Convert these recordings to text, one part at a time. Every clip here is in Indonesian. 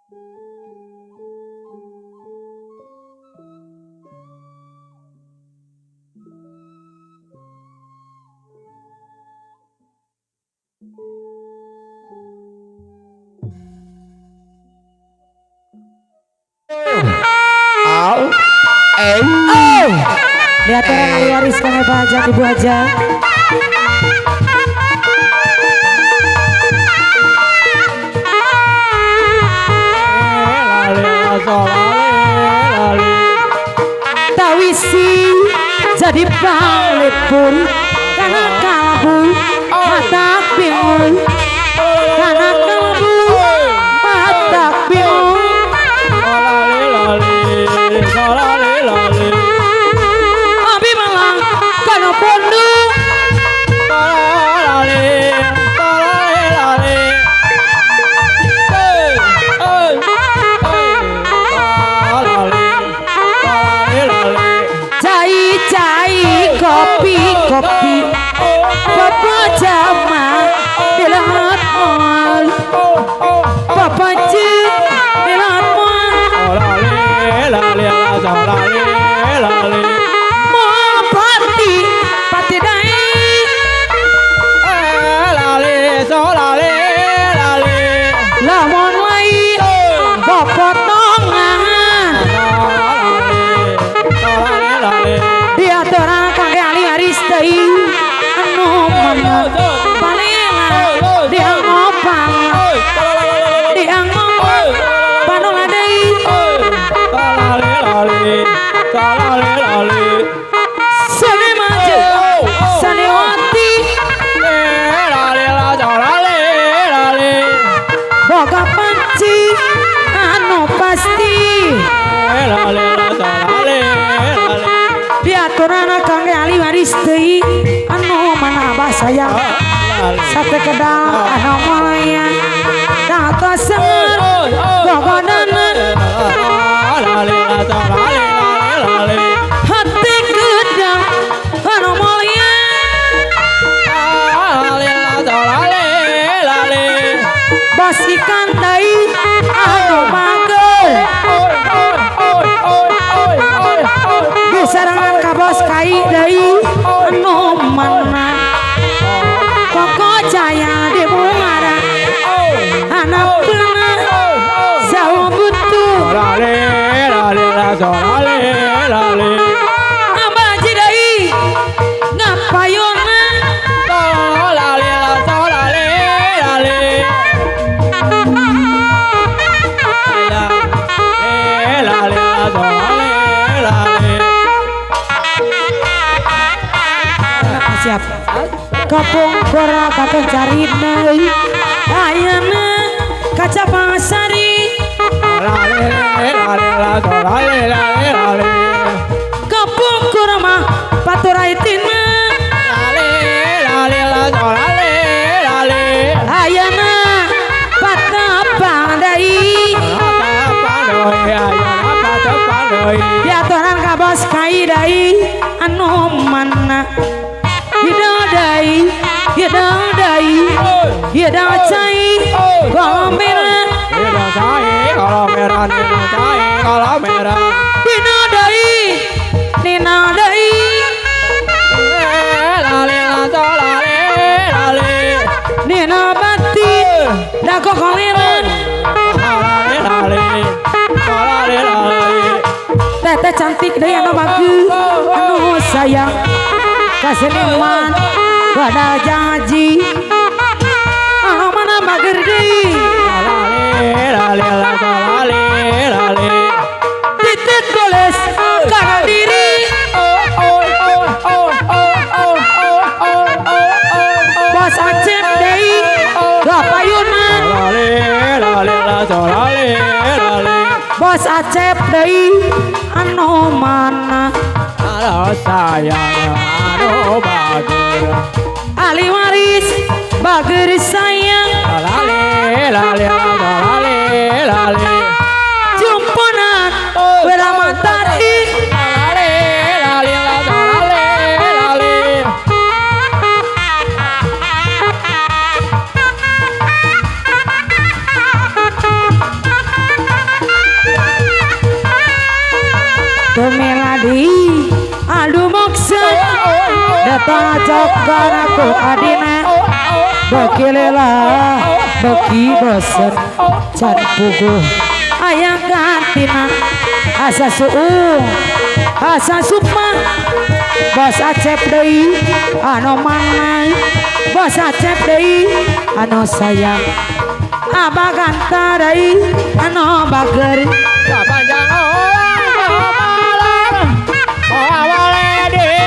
Lihat orang ahli waris kami Pak Haja, Ibu Haja. Tawisi jadi palepun karena kalbu mata bingung karena kalbu mata bingung. Abi malang karena pondok kopi Papa Jama bilangat mal Papa Ji bilangat mal mau pati dai lamon lai potongan dia terang kage ali aris tei anu mana palingan dia ngopang dia ngopang panola dei sane maju sane wati boga panci anu pasti diaturan kangge ali waris teuing anu mana abah sayang sate kedal anu mulaya data senger gogodanan hati gedang anu mulya bos ikan teuing anu magel disarangan ka bos kai deui anu mana koko jaya di bungara anak pena sawo butuh abah ji deui ngapayona siap kapung kora kakek cari deui ayeuna kaca pasari kapung kora mah paturaitina ayeuna patapang deui diaturan ka bos kai deui anu mana hidadai hidacai kalau merah hidadai ninadai nina batin dako koleran tete cantik deh anu bagus anu sayang kaseniman gada janji anu mana mager deui titik tulis kana diri bos acep deui gapayunan bos acep deui anu mana sayang anu bager ali waris bager sayang jumponan beramantari Ali aduh maksud datang cokan aku adina bekilela beki bosen can puguh ayang kantina asa suung asa sukma bos acep deui anu mangan bos acep deui anu sayang abah ganta deui anu bager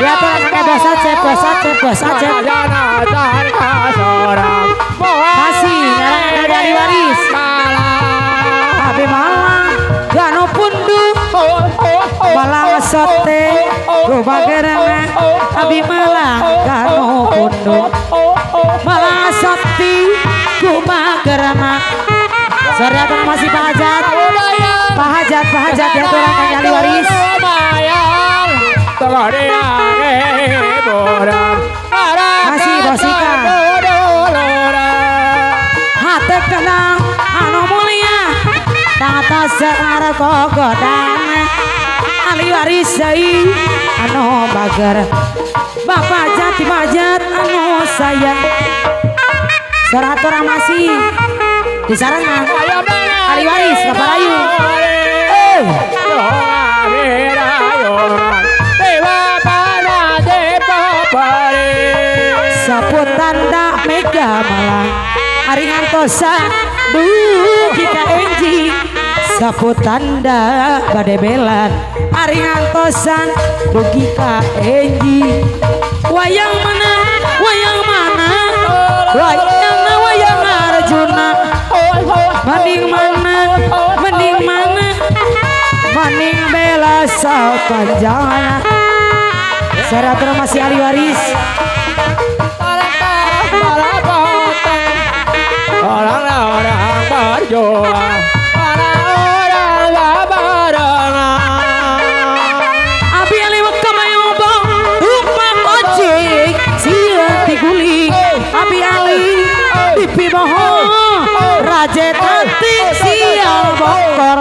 ya tuh pakai bos acep masih ngarang dari waris abi malang gano pundu malang sote rubagerana abi malang gano pundu malang sote rubagerana sariatan masih pahajat ya tuh orang kanyali waris masih bosika hati kenang anu mulia tata searah kogodana ali waris deui anu bager bapak jati majat anu sayang saratura masih di sarangan ali waris kaparayu saputanda mega malang ari ngantosan dugi ka enji saputanda bade belan ari ngantosan dugi ka enji wayang mana wayang Arjuna mending mana mending bela sapanjana saratur masih ali waris orang-orang berjuang orang-orang barengan abi ali wakamayobong rumah ojek siang diguling abi ali pipi bohong raja tanti siang bokor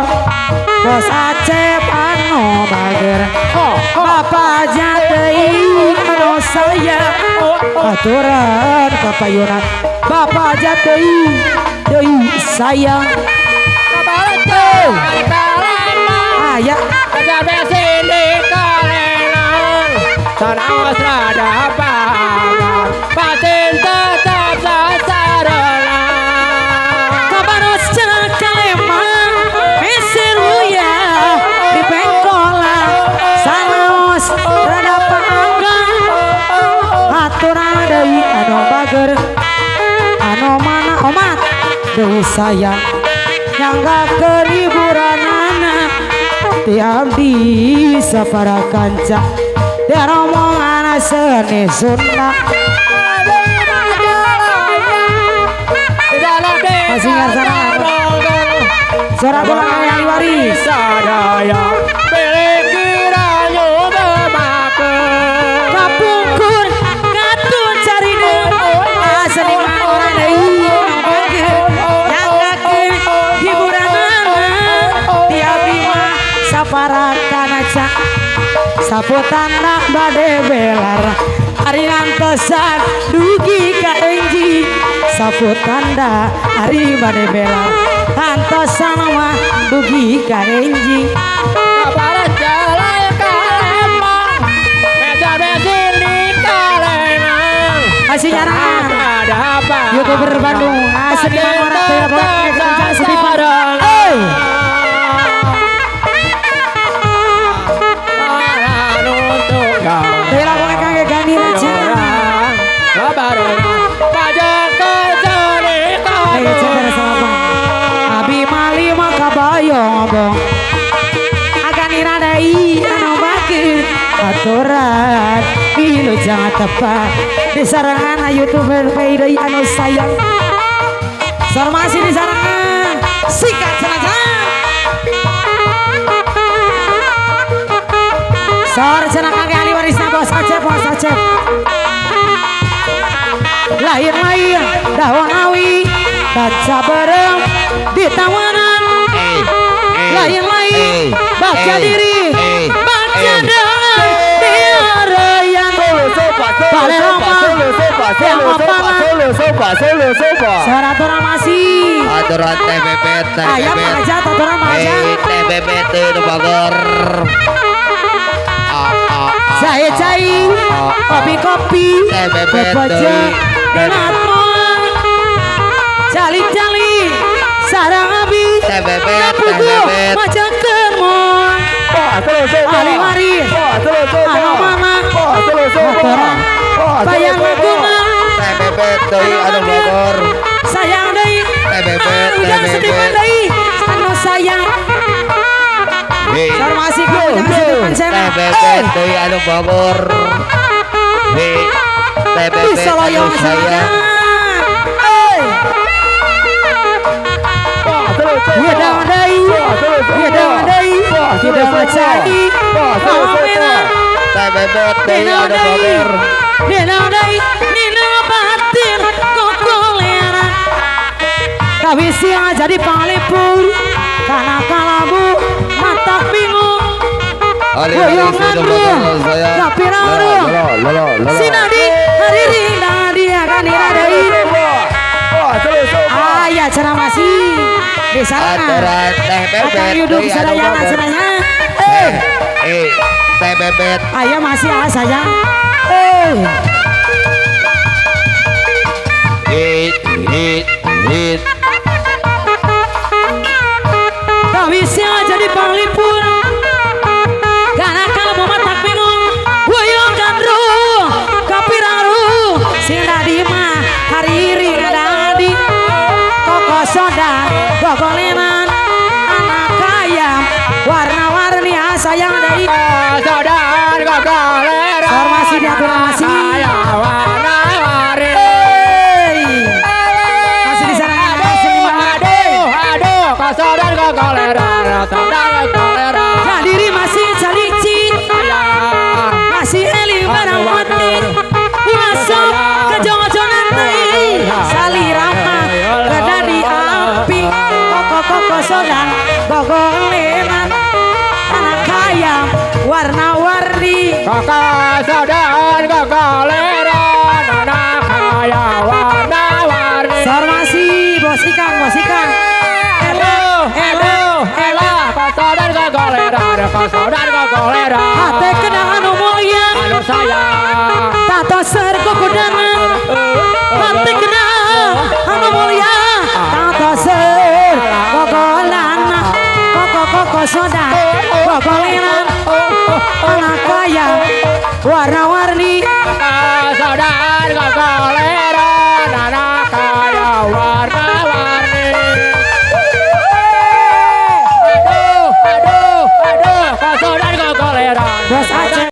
bos acep anu bager bapak jatei anu sayang aturan kapayunan bapak jatei deui sayang ayah aja besin di kalenang tanawas rada pangan patin tetap sasarana kabaros cenah kalemang misiruya di pengkola sanaos rada pangan aturan deui anu bager anu mana omat deui sayang nyangga keriburanana tiap di sapara kanca dia romongan seni Sunda masih ngasana suara pulang yang waris sadaya pikirannya memakai kapungkur katun cari seniman orang deui yang kaki hiburan tiap lima sapara kanaca saputanda bade belar ari ngantosan dugi ka enji saputanda ari bade belar antosan mah dugi ka enji kapara jalan kalembang meja besin di kalenang masih nyarangan ada apa YouTuber Bandung seniman orang telepon seniman Tela boleh kagak ganti aja. Babarongan pajak kejari kau. Abi mali maka bayong bong. Akan iradai anu bakir aturan pilu jangan tepat di sarangan YouTuber payday anu sayang. Sormasi di sarangan sikat saja. Sor cenah kage ali warisna bos acep lain daun awi kaca bareng di tawanan lain baca diri baca Solo soba. Saratura masih. Aturan TBBT. Ayam aja aturan aja. TBBT itu Bogor. Jahe-jahe, kopi-kopi, baca minatmu, jali-jali, sarang abi, nabuku, macam kermon, ali-wari, anak-anak, motoran, bayang lagungan, anu Bogor, sayang dai, udang sediman dai, anu sayang. Farmasi kamu jangan sediman sana. anu Bogor. Bisa loyong saya. Tidak dai, tidak dai, tidak mencari. Tidak dai, tidak dai, nina batin kokolera. Tapi siang jadi palipur, karena kalabu mata bingung. Goyongan ruh, tapi ruh. Sinadi, hari ini akan diradai. Ayah ceramasi di sana. Akan hidup serayangan seranya. TBBT. Ayah masih sayang. Hit. Tak bisa jadi panglipur. Karena kalau mata bingung, goyongkan ruh, kapirang ruh. Sinadi mah hari ini ada di koko soda, gogolenan, anak ayam, warna-warni sayang dari Sodan gogoleran. Formasi diatur masih. Masih di sana Sodan gogoleran. Hadiri masih calici, masih eli barang mati. Masuk ke jongan-jongan teh, salirama kedadi api. Koko sodan gogoleran, anak ayam warna-warni. Koko sodan gogoleran, anak ayam warna-warni. Formasi bos ikan. Sodan gogoleran. Hati kedangan mulia, Anu sayang. tato sergo kudangan. Hati kedangan mulia, tato ser gogolan. Koko sodan gogoleran, anak kaya warna-warni. Sodan gogoleran.